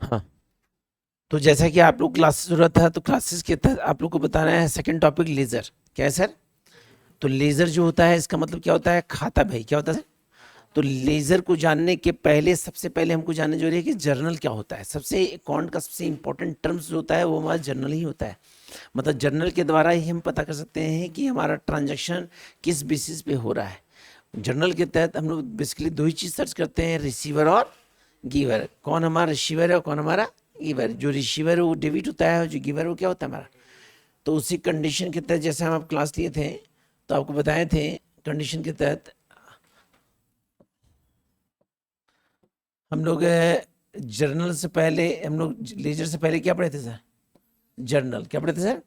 हाँ, तो जैसा कि आप लोग क्लासेस हो रहा था, तो क्लासेस के तहत आप लोग को बताना है सेकंड टॉपिक लेजर। क्या है सर? तो लेजर जो होता है इसका मतलब क्या होता है? खाता भाई, क्या होता है सर? तो लेजर को जानने के पहले सबसे पहले हमको जानना जरूरी है कि जर्नल क्या होता है। सबसे अकाउंट का सबसे इंपॉर्टेंट टर्म्स जो होता है वो हमारा जर्नल ही होता है। मतलब जर्नल के द्वारा ही हम पता कर सकते हैं कि हमारा ट्रांजैक्शन किस बेसिस पे हो रहा है। जर्नल के तहत हम लोग बेसिकली दो ही चीज़ सर्च करते हैं, रिसीवर और गिवर। कौन हमारा रिसीवर है और कौन हमारा गिवर। जो रिसीवर है वो डेबिट होता है और जो गिवर है वो क्या होता है हमारा। तो उसी कंडीशन के तहत जैसे हम आप क्लास लिए थे तो आपको बताए थे कंडीशन के तहत हम लोग जर्नल से पहले हम लोग लेजर से पहले क्या पढ़े थे सर? जर्नल। क्या पढ़े थे सर?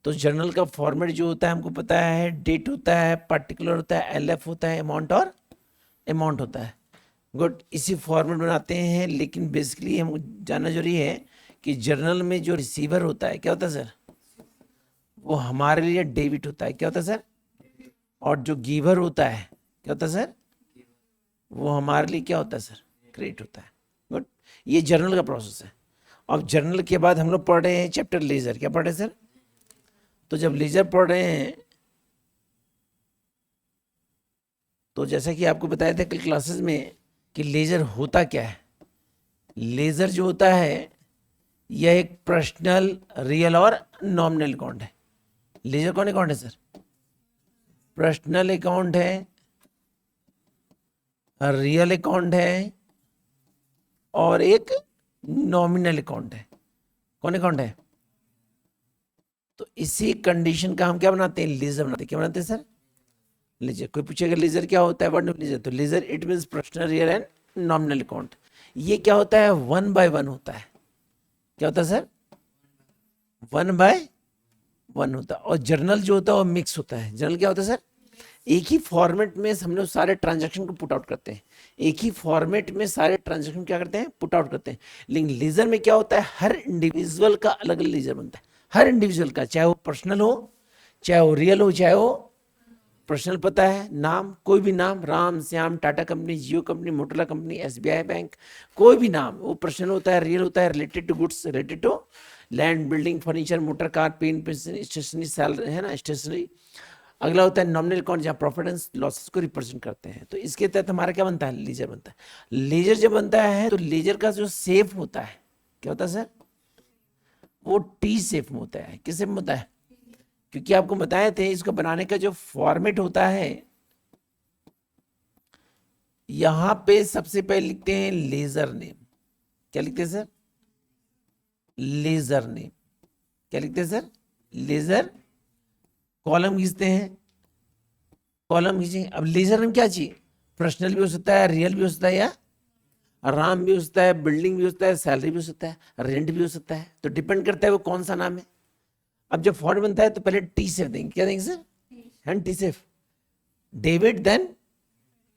तो जर्नल का फॉर्मेट जो होता है हमको पता है, डेट होता है, पर्टिकुलर होता है, एलएफ होता है, अमाउंट और अमाउंट होता है। गुड, इसी फॉर्मेट बनाते हैं। लेकिन बेसिकली हमको जानना जरूरी है कि जर्नल में जो रिसीवर होता है क्या होता है सर? वो हमारे लिए डेबिट होता है। क्या होता है सर? और जो गिवर होता है क्या होता है सर? वो हमारे लिए क्या होता है सर? क्रेडिट होता है। गुड, ये जर्नल का प्रोसेस है। अब जर्नल के बाद हम लोग पढ़ रहे हैं चैप्टर लेजर। क्या पढ़ रहे हैं सर? तो जब लेजर पढ़ रहे हैं तो जैसा कि आपको बताया था कल क्लासेस में कि लेजर होता क्या है। लेजर जो होता है यह एक पर्सनल, रियल और नॉमिनल अकाउंट है। लेजर कौन अकाउंट है सर? पर्सनल अकाउंट है, रियल अकाउंट है और एक नॉमिनल अकाउंट है। कौन अकाउंट है? तो इसी कंडीशन का हम क्या बनाते हैं? लेजर बनाते हैं। क्या बनाते हैं सर? लेजर। कोई पूछेगा लेजर क्या होता है, व्हाट इज लेजर? तो ledger it means personal, real and nominal account. ये क्या होता है? वन बाय वन होता है। क्या होता है सर? वन बाय वन होता है। और जर्नल जो होता है वो मिक्स होता है। जर्नल क्या होता है सर? एक ही फॉर्मेट में हम लोग सारे ट्रांजैक्शन को पुट आउट करते हैं। एक ही फॉर्मेट में सारे ट्रांजैक्शन क्या करते हैं? पुट आउट करते हैं। लेकिन लेजर में क्या होता है? हर इंडिविजुअल का अलग अलग लेजर बनता है। हर इंडिविजुअल का, चाहे वो पर्सनल हो, चाहे वो रियल हो, चाहे वो पर्सनल पता है, नाम, कोई भी नाम, Ram Shyam, Tata company, Jio company, Motorola company, SBI bank, कोई भी नाम, वो पर्सनल होता है, रियल होता है, related to goods, related to land, building, furniture, motor car, pen, pencil, stationery, salary है ना, स्टेशनरी। अगला होता है नॉमिनल अकाउंट, जहाँ प्रॉफिट एंड लॉसेस को रिप्रेजेंट करते हैं। तो इसके तहत हमारा क्या बनता है? लेजर बनता है। लेजर जब बनता है तो लेजर का जो सेफ होता है क्या होता है सर? वो टी सेफ में होता है। किस सेफ में होता है? क्योंकि आपको बताए थे इसको बनाने का जो फॉर्मेट होता है, यहां पे सबसे पहले लिखते हैं लेजर नेम। क्या लिखते हैं सर? Laser name. क्या लिखते हैं सर? लेजर। कॉलम खींचते हैं, कॉलम खींचेंगे। अब लेजर नेम क्या चाहिए? पर्सनल भी हो सकता है, रियल भी हो सकता है, या राम भी हो सकता है, बिल्डिंग भी हो सकता है, सैलरी भी हो सकता है, रेंट भी हो सकता है। तो डिपेंड करता है वो कौन सा नाम है। अब जब फॉर्म बनता है तो पहले टी सेफ देंगे। क्या देंगे sir? Hand T safe, debit, then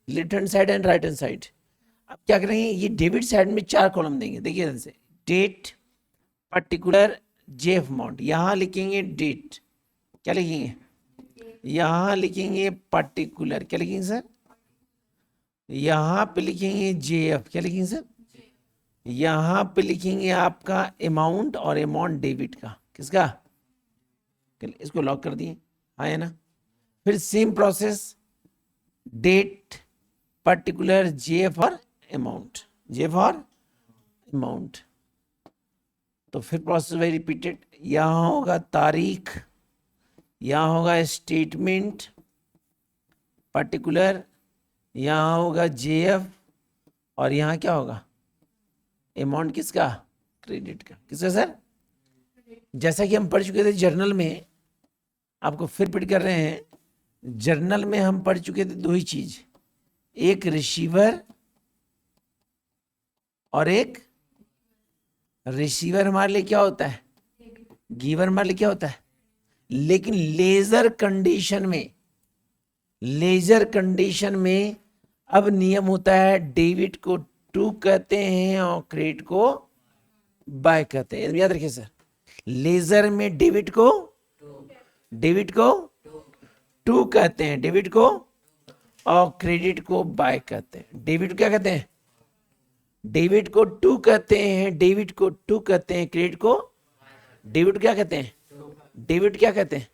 left hand side and right hand side. अब क्या करेंगे? ये डेबिट साइड में चार कॉलम देंगे। देखिए ध्यान से, डेट, पर्टिकुलर, जेफ अमाउंट। यहां लिखेंगे डेट। क्या लिखेंगे? यहां लिखेंगे पर्टिकुलर। क्या लिखेंगे सर? यहां पे लिखेंगे जेएफ। क्या लिखेंगे सर? यहां पे लिखेंगे आपका अमाउंट, और अमाउंट डेबिट का। किसका? इसको लॉक कर दिए, हाँ है ना। फिर same process, date, particular, JF और अमाउंट, जेएफ और अमाउंट। तो फिर प्रोसेस वही रिपीटेड। यहां होगा तारीख, यहां होगा स्टेटमेंट, पर्टिकुलर, यहां होगा जेएफ, और यहां क्या होगा? अमाउंट। किसका? क्रेडिट का। किसका सर? जैसा कि हम पढ़ चुके थे जर्नल में, आपको फिर रिपीट कर रहे हैं। जर्नल में हम पढ़ चुके थे दो ही चीज, एक रिसीवर और एक रिसीवर हमारे लिए क्या होता है? गिवर हमारे लिए क्या होता है? लेकिन लेजर कंडीशन में, लेजर कंडीशन में अब नियम होता है, डेबिट को टू कहते हैं और क्रेडिट को बाय कहते हैं। याद रखिए सर, लेजर में डेबिट को टू कहते हैं, डेबिट को, और क्रेडिट को बाय कहते हैं। डेबिट क्या कहते हैं? डेबिट को टू कहते हैं, डेबिट को टू कहते हैं, क्रेडिट को डेबिट क्या कहते हैं, डेबिट क्या कहते हैं,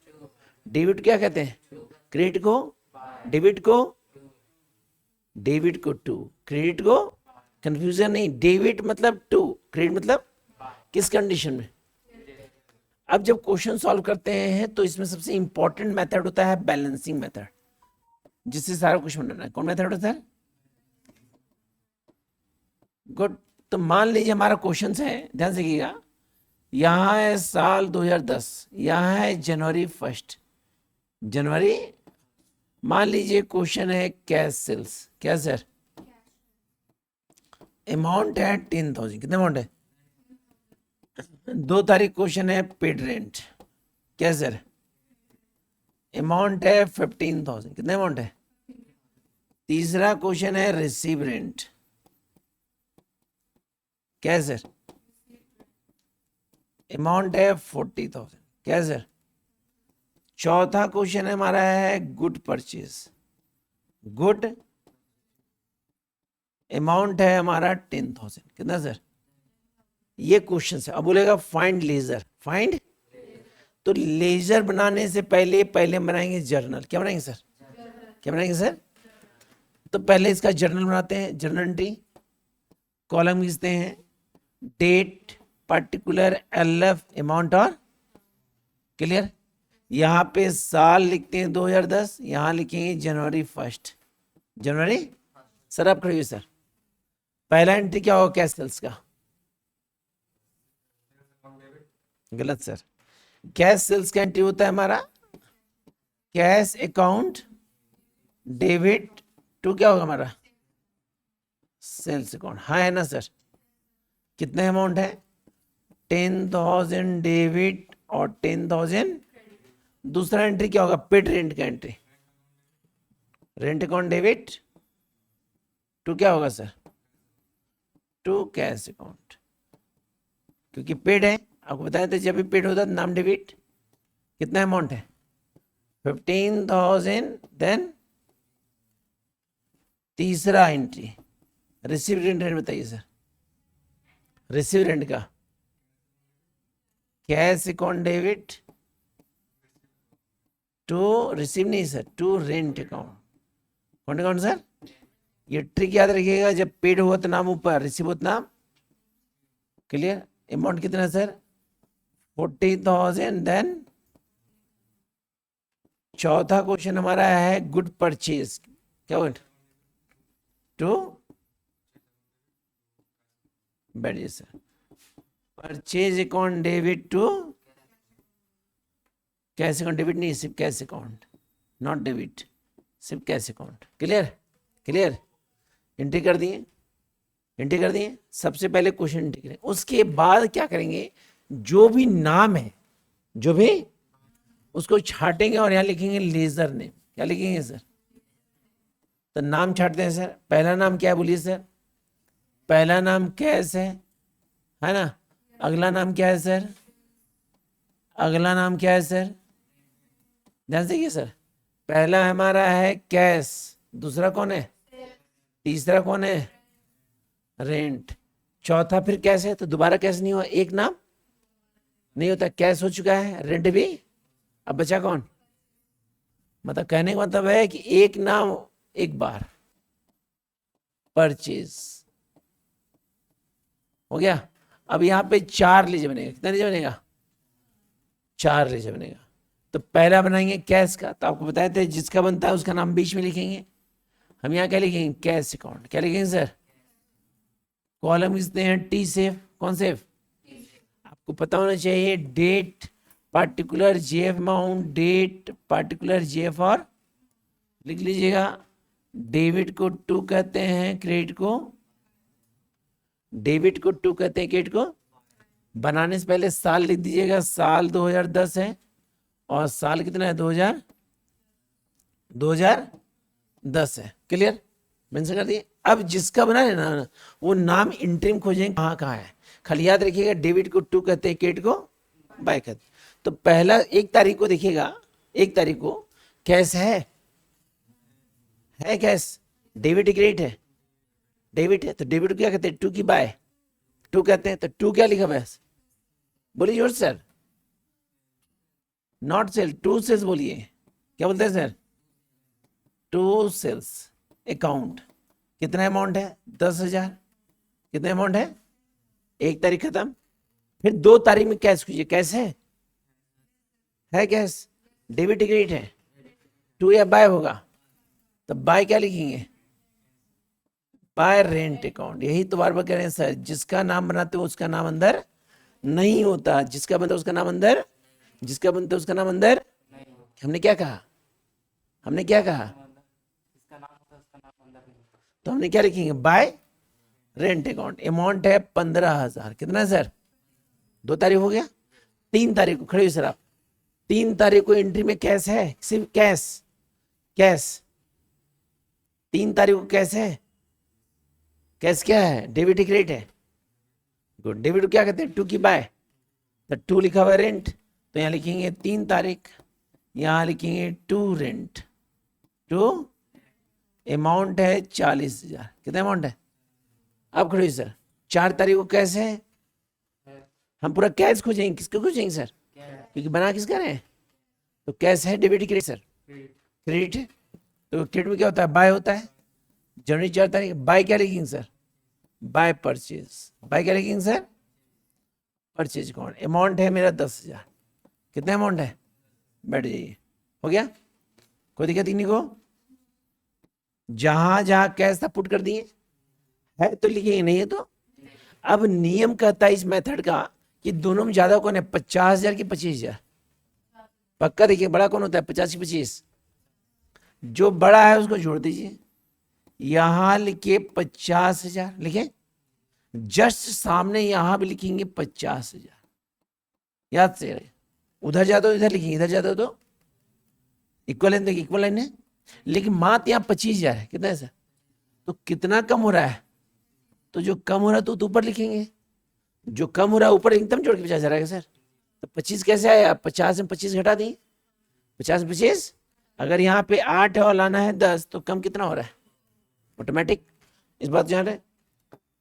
डेबिट क्या कहते हैं, क्रेडिट को, डेबिट को, डेबिट को टू, क्रेडिट को, कंफ्यूजन नहीं, डेबिट मतलब टू, क्रेडिट मतलब किस कंडीशन में। अब जब क्वेश्चन सॉल्व करते हैं तो इसमें सबसे इंपॉर्टेंट मेथड होता है बैलेंसिंग मेथड, जिससे सारा कुछ बनाना है। कौन मेथड होता है? गुड। तो मान लीजिए हमारा क्वेश्चन है, ध्यान से कीजिएगा, यहाँ है साल 2010, यहाँ है जनवरी 1, जनवरी। मान लीजिए क्वेश्चन है कैश सेल्स, क्या सर? अमाउंट है 10,000, कितने अमाउंट है? 2 तारीख क्वेश्चन है पेड रेंट, क्या सर? अमाउंट है 15,000, कितने अमाउंट है? तीसरा क्वेश्चन है रिसीव रेंट, क्या है सर? अमाउंट है 40,000, क्या है सर? चौथा क्वेश्चन है हमारा है गुड परचेज, गुड, अमाउंट है हमारा 10,000, कितना सर? ये क्वेश्चन है। अब बोलेगा फाइंड लेजर, फाइंड, तो लेजर बनाने से पहले बनाएंगे जर्नल, क्या बनाएंगे सर? क्या बनाएंगे सर? तो पहले इसका जर्नल बनाते हैं, जर्नल एंट्री, कॉलम खींचते हैं, डेट, पर्टिकुलर, एलएफ, अमाउंट और क्लियर। यहाँ पे साल लिखते हैं 2010, यहाँ लिखेंगे जनवरी 1, जनवरी। सर आप करिए सर, पहला एंट्री क्या होगा कैश सेल्स का? गलत सर, कैश सेल्स का एंट्री होता है हमारा कैश अकाउंट डेबिट टू, क्या होगा हमारा? Sales account. हाँ है ना सर? कितने अमाउंट है? 10,000 डेबिट और 10,000। दूसरा एंट्री क्या होगा? पेड रेंट का entry, rent account debit to, क्या होगा सर? टू कैश अकाउंट, क्योंकि पेड है, आपको बताया था जब भी पेड होता है नाम डेबिट। कितना अमाउंट है? 15,000। देन तीसरा एंट्री रिसीव रेंट, बताइए सर, रिसीव रेंट का cash account debit to receive, नहीं सर, टू रेंट अकाउंट, कौन अकाउंट सर? ये ट्रिक याद रखिएगा, जब पेड हुआ तो नाम ऊपर, रिसीव होता नाम, क्लियर। अमाउंट कितना सर? 40,000। देन चौथा क्वेश्चन हमारा है गुड परचेज, क्या वर्ड? टू, बैठिए sir, purchase account debit to cash account, debit नहीं, सिर्फ कैश अकाउंट, नॉट डेबिट, सिर्फ cash account, clear? Clear, entry कर दिए, एंट्री कर दिए। सबसे पहले क्वेश्चन एंट्री करें, उसके बाद क्या करेंगे, जो भी नाम है, जो भी, उसको छाटेंगे और यहां लिखेंगे लेजर नेम, क्या लिखेंगे सर? तो नाम छाटते हैं सर। पहला नाम क्या है बोलिए सर? पहला नाम कैश है ना? अगला नाम क्या है सर? अगला नाम क्या है सर? ध्यान से सर, पहला हमारा है कैश, दूसरा कौन है? तीसरा कौन है? रेंट, चौथा फिर कैश है, तो दोबारा कैश नहीं हुआ, एक नाम नहीं होता, कैश हो चुका है, रेंट भी। अब बचा कौन? मतलब कहने का मतलब है कि एक नाम एक बार, परचेज हो गया। अब यहां पे 4 लीजिए बनेगा, कितना लीजिए बनेगा? 4 लीजिए बनेगा। तो पहला बनाएंगे कैश का, तो आपको बताए थे जिसका बनता है उसका नाम बीच में लिखेंगे। हम यहाँ क्या लिखेंगे? कैश अकाउंट, क्या लिखेंगे सर? कॉलम खींचते हैं टी सेफ, कौन सेफ? आपको पता होना चाहिए, date, particular, JF amount, date, particular, JF, और लिख लीजिएगा डेबिट को टू कहते हैं, क्रेडिट को, डेबिट को टू कहते हैं, क्रेडिट को। बनाने से पहले साल लिख दीजिएगा, साल 2010 है और साल कितना है? 2010 है, क्लियर, मेंशन कर दिए। अब जिसका बना है ना, वो नाम इंट्रीम खोजेंगे कहाँ कहाँ है। खाली याद रखिएगा डेबिट को टू कहते हैं, क्रेडिट को बाय कहते हैं। तो पहला 1 तारीख को देखिएगा, 1 तारीख को कैश है कैश, डेबिट क्रेडिट है, डेबिट है तो डेबिट को क्या कहते हैं, टू की बाय टू कहते हैं, तो टू क्या लिखा हुआ है, बोलिए जोर sir, not sale, to sales बोलिए, क्या बोलते हैं सर, टू सेल्स अकाउंट। कितना अमाउंट है, 10,000। कितना अमाउंट है, 1 तारीख खत्म, फिर 2 तारीख में कैश कीजिए, कैश है कैश, डेबिट क्रेडिट है, टू या बाय होगा, तो बाय क्या लिखेंगे, बाय रेंट अकाउंट। यही तो बार बार कह रहे हैं सर, जिसका नाम बनाते हो उसका नाम अंदर नहीं होता, जिसका बनता है उसका नाम अंदर, जिसका बनता है उसका नाम अंदर। हमने क्या कहा, हमने क्या कहा, तो हमने क्या लिखेंगे, बाय रेंट अकाउंट। अमाउंट है 15,000। कितना है सर, 2 तारीख हो गया। 3 तारीख को खड़े हुए सर आप, 3 तारीख को एंट्री में कैश है, सिर्फ कैश, कैश 3 तारीख को कैश है, कैश क्या है, डेबिट क्रेडिट है, गुड। डेबिट को क्या कहते हैं, टू की बाय, तो टू लिखा हुआ है रेंट, तो यहाँ लिखेंगे 3 तारीख, यहाँ लिखेंगे टू रेंट, टू अमाउंट है 40,000। कितना अमाउंट है, अब खड़े सर 4 तारीख को कैश है, हम पूरा कैश खोजेंगे, किसको खोजेंगे सर, क्योंकि बना किसका रहे हैं, तो कैश है, डेबिट क्रेडिट सर, क्रेडिट है, तो क्रेडिट में क्या होता है, बाय होता है। जनवरी 4 तारीख बाय क्या लिखेंगे सर, बाय परचेज, बाय क्या लिखेंगे सर, परचेज अकाउंट। अमाउंट है मेरा 10,000। कितना अमाउंट है, बैठ जाइए, हो गया, कोई दिक्कत नहीं को, जहां जहां कैश था पुट कर दिए, है तो लिखेंगे, नहीं है तो। अब नियम कहता है इस मेथड का कि दोनों में ज्यादा कौन है, 50,000 की 25,000, पक्का देखिए बड़ा कौन होता है, 50 की 25, जो बड़ा है उसको जोड़ दीजिए, यहां लिखे 50,000, लिखे जस्ट सामने यहां भी लिखेंगे 50,000, याद से रहे, उधर जाते हो इधर लिखेंगे, इधर जाते हो तो इक्वल लाइन, देखिए इक्वल लाइन है, लेकिन मात्र यहाँ 25,000 है। कितना है सर, तो कितना कम हो रहा है, तो जो कम हो रहा है तो ऊपर लिखेंगे, जो कम हो रहा है ऊपर एकदम जोड़ के 50,000 आएगा सर, तो 25 कैसे आया, 50 में 25 घटा दिए, 50 में 25, अगर यहाँ पे 8 और लाना है 10, तो कम कितना हो रहा है, ऑटोमेटिक, इस बात जान रहे।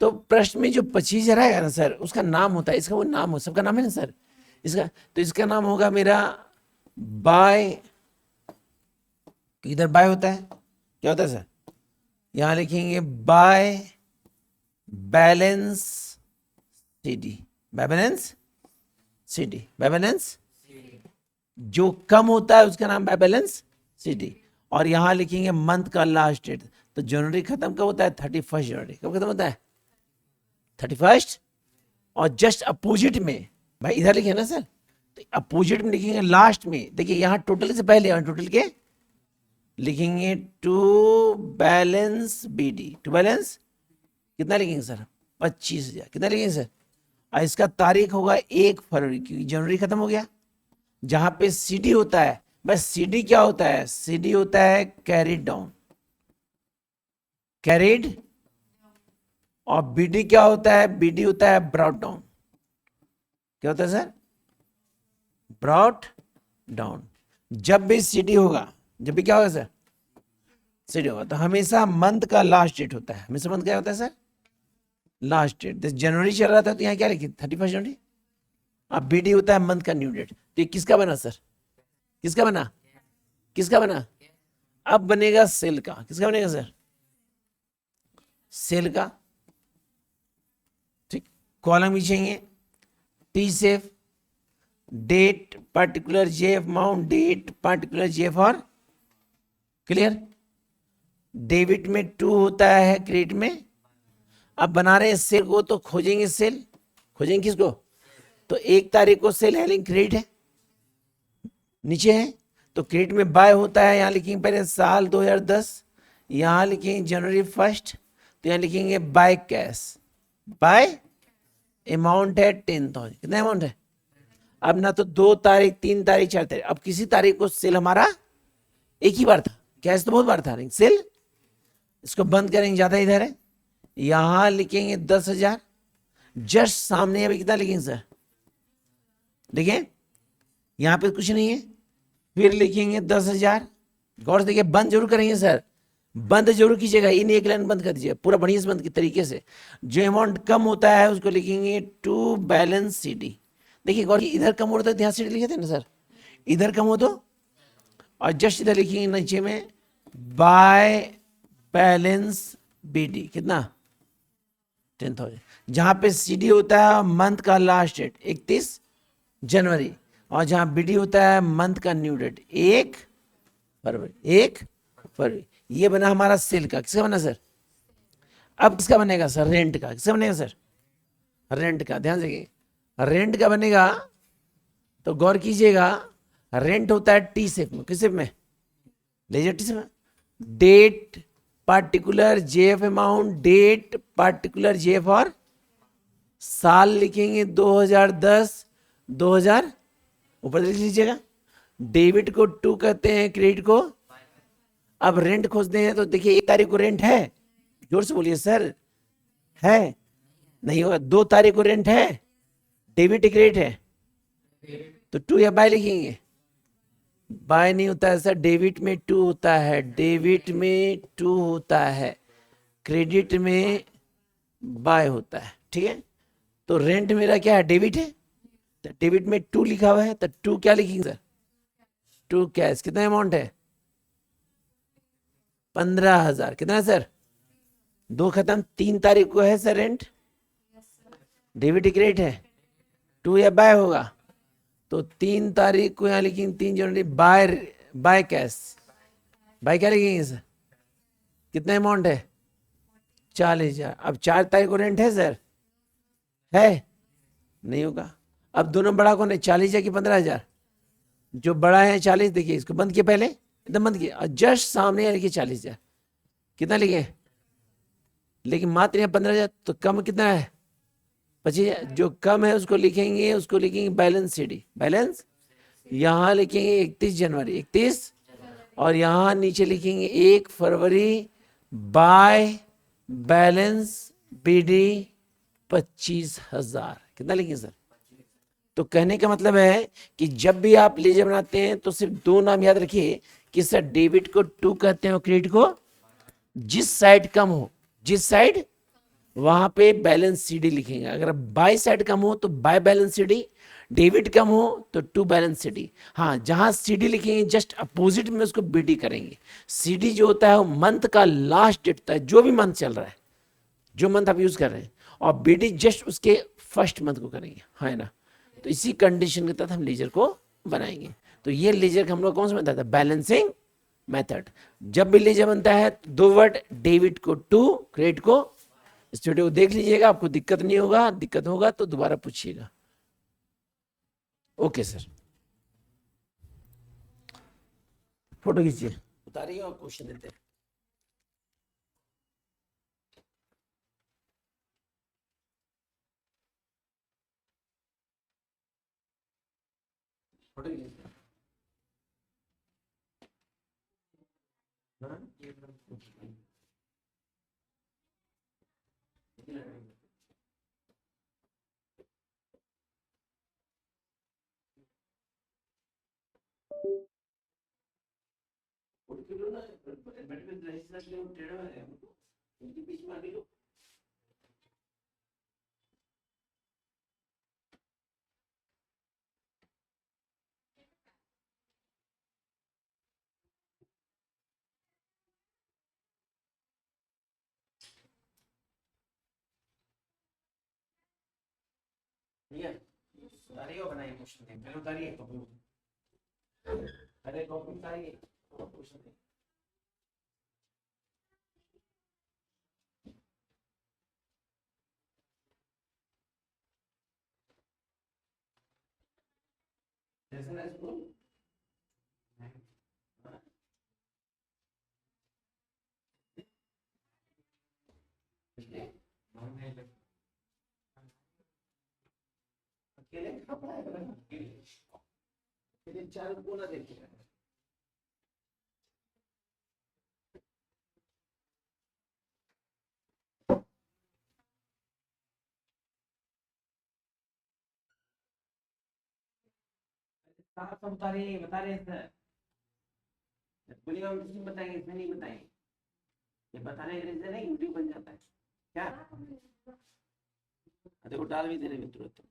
तो प्रश्न में जो 25,000 आएगा ना सर, उसका नाम होता है, इसका वो नाम हो, सबका नाम है ना सर, इसका, तो इसका नाम होगा मेरा बाय, इधर बाय होता है, क्या होता है सर, यहां लिखेंगे by balance CD, by balance CD, by balance, जो कम होता है उसका नाम बाय बैलेंस सीडी, और यहां लिखेंगे मंथ का लास्ट डेट, तो जनवरी खत्म कब होता है, 31 जनवरी, कब खत्म होता है, 31, और जस्ट अपोजिट में, भाई इधर लिखे ना सर, तो अपोजिट में लिखेंगे लास्ट में, देखिए यहां टोटल से पहले और टोटल के लिखेंगे to balance BD, to balance कितना लिखेंगे सर, 25,000। कितना लिखेंगे सर, और इसका तारीख होगा 1 फरवरी, क्योंकि जनवरी खत्म हो गया। जहां पे सीडी होता है, बस सीडी क्या होता है, सीडी होता है कैरिड डाउन, कैरिड, और बीडी क्या होता है, बीडी होता है ब्रॉट डाउन, क्या होता है सर, ब्रॉट डाउन। जब भी सीडी होगा, जब भी क्या होगा सर, सीडी होगा, तो हमेशा मंथ का लास्ट डेट होता है, हमेशा मंथ क्या होता है सर, लास्ट डेट। जनवरी चल रहा था तो यहाँ क्या लिखी, 31 जनवरी, अब बीडी होता है मंथ का न्यू डेट, तो ये किसका बना सर, किसका बना, किसका बना, अब बनेगा सेल का, किसका बनेगा सर, सेल का, ठीक। कॉलम खींचेंगे, T shape, date particular, J amount, date particular, J for clear. Debit में 2 होता है, क्रेडिट में, अब बना रहे हैं सेल को, तो खोजेंगे सेल, खोजेंगे किसको, तो 1 तारीख को सेल है लेकिन क्रेडिट है, नीचे है, तो क्रेडिट में बाय होता है, यहाँ लिखेंगे पहले साल 2010, यहाँ लिखेंगे जनवरी 1, तो यहाँ लिखेंगे बाय कैश, बाय अमाउंट है 10,000। कितना अमाउंट है, अब ना तो 2 तारीख, 3 तारीख, 4 तारीख, अब किसी तारीख को सेल हमारा एक ही बार था, कैश तो बहुत बार था, लेकिन सेल, इसको बंद करेंगे, ज्यादा इधर है, यहां लिखेंगे 10,000, जस्ट सामने अभी कितना लिखेंगे सर, देखिए यहां पे कुछ नहीं है, फिर लिखेंगे 10,000, गौर से देखिए, बंद जरूर करेंगे सर, बंद जरूर कीजिएगा, इन एक लाइन बंद कर दीजिए पूरा बढ़िया से बंद की तरीके से। जो अमाउंट कम होता है उसको लिखेंगे टू बैलेंस सीडी। देखिए गौर, इधर कम हो रहा था ध्यान सीडी लिखे थे ना सर, इधर कम हो तो, और जस्ट इधर लिखेंगे नीचे में बाय बैलेंस बीडी कितना 10,000। जहां पे सीडी होता है मंथ का लास्ट डेट 31 जनवरी, और जहां बीडी होता है मंथ का न्यू डेट 1 फरवरी, 1 फरवरी। ये बना हमारा सेल का, किसका बना सर? अब किसका बनेगा सर? रेंट का। किसका बनेगा सर? रेंट का। ध्यान से, रेंट का बनेगा तो गौर कीजिएगा, रेंट होता है टी शेप में, किस शेप में? लेजर टी शेप में। Date particular JF amount, date particular JF, और साल लिखेंगे 2010 2000 ऊपर लिख लीजिएगा। डेबिट को 2 कहते हैं, क्रेडिट को। अब रेंट खोजते हैं तो देखिए 1 तारीख को रेंट है, जोर से बोलिए सर, है? नहीं होगा। 2 तारीख को रेंट है, डेबिट क्रेडिट है, तो 2 या बाय लिखेंगे। बाय नहीं होता है सर, डेबिट में 2 होता है, डेबिट में 2 होता है, क्रेडिट में बाय होता है, ठीक है। तो रेंट मेरा क्या है? डेबिट है, तो डेबिट में 2 लिखा हुआ है, तो 2 क्या लिखेंगे सर? 2 कैश। कितना अमाउंट है? 15,000। कितना है सर? 2 खत्म। 3 तारीख को है सर रेंट, डेबिट क्रेडिट है, 2 या बाय होगा, तो 3 तारीख को यहाँ लिखेंगे 3 जनवरी, बाय, बाय कैश। बाय क्या लिखेंगे सर? कितना अमाउंट है? 40,000। अब 4 तारीख को रेंट है सर? है? नहीं होगा। अब दोनों बड़ा कौन है, 40,000 की 15,000? जो बड़ा है 40, देखिए इसको बंद किया, पहले एकदम बंद किया, और जस्ट सामने लिखिए 40,000। कितना लिखे? लेकिन मात्र यहाँ 15,000, तो कम कितना है? 25,000। जो कम है उसको लिखेंगे, उसको लिखेंगे बैलेंस सीडी, बैलेंस। यहाँ लिखेंगे 31 जनवरी, 31, और यहाँ नीचे लिखेंगे 1 फरवरी, बाय बैलेंस बीडी 25,000। कितना लिखेंगे सर? तो कहने का मतलब है कि जब भी आप लेजर बनाते हैं तो सिर्फ 2 नाम याद रखिए, कि सर डेबिट को 2 कहते हैं और क्रेडिट को, जिस साइड कम हो, जिस साइड, वहां पे बैलेंस सीडी लिखेंगे। अगर बाय साइड कम हो तो बाय बैलेंस सीडी, डेबिट कम हो तो 2 बैलेंस सीडी। हाँ, जहां सीडी लिखेंगे जस्ट अपोजिट में उसको बीडी करेंगे। सीडी जो होता है वो मंथ का लास्ट डेट होता है, जो भी मंथ चल रहा है, जो मंथ आप यूज कर रहे हैं, और बीडी जस्ट उसके फर्स्ट मंथ को करेंगे, है ना। तो इसी कंडीशन के तहत हम लेजर को बनाएंगे। तो ये लेजर का हम लोग कौन सा मेथड है? Balancing method. जब भी लेजर बनता है तो 2 वर्ड, डेबिट को 2, क्रेडिट को। इस वीडियो को देख लीजिएगा, आपको दिक्कत नहीं होगा, दिक्कत होगा तो दोबारा पूछिएगा। ओके सर, फोटो खींचिए, उतारिए और क्वेश्चन देते हैं। फोटो खींचिए। हाँ? उतारिए और बनाइए क्वेश्चन, पहले उतारिए कॉपी, पहले कॉपी उतारिए क्वेश्चन। जैसे ना स्कूल अकेले कहाँ पढ़ाएगा? अकेले 4 कोना देखिए। आप बता रहे हैं सर, बोलिए, हम किसी बताएंगे, इसमें नहीं बताएंगे। ये बताने रीजन है यूट्यूब बन जाता है क्या? देखो डाल भी देने में तुरंत।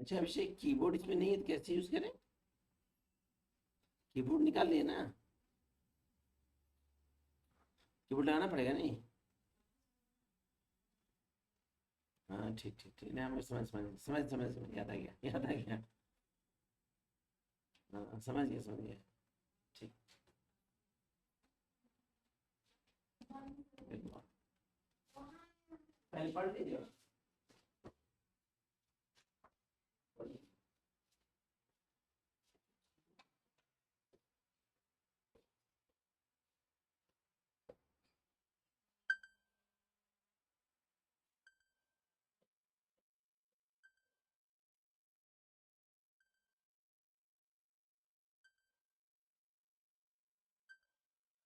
अच्छा अभिषेक कीबोर्ड इसमें नहीं है तो कैसे यूज करें? कीबोर्ड निकाल लिए ना, कीबोर्ड लगाना पड़ेगा नहीं? हाँ ठीक ठीक ठीक, नहीं हमें समझ समझ समझ समझ समझ याद आ गया, याद आ गया। हाँ समझ गया समझ गया। ठीक। बिल्कुल। पहले पढ़ लीजिए।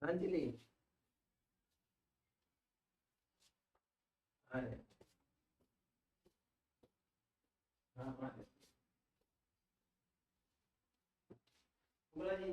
अंजलि। अरे हाँ हाँ। बोला जी।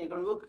in account book.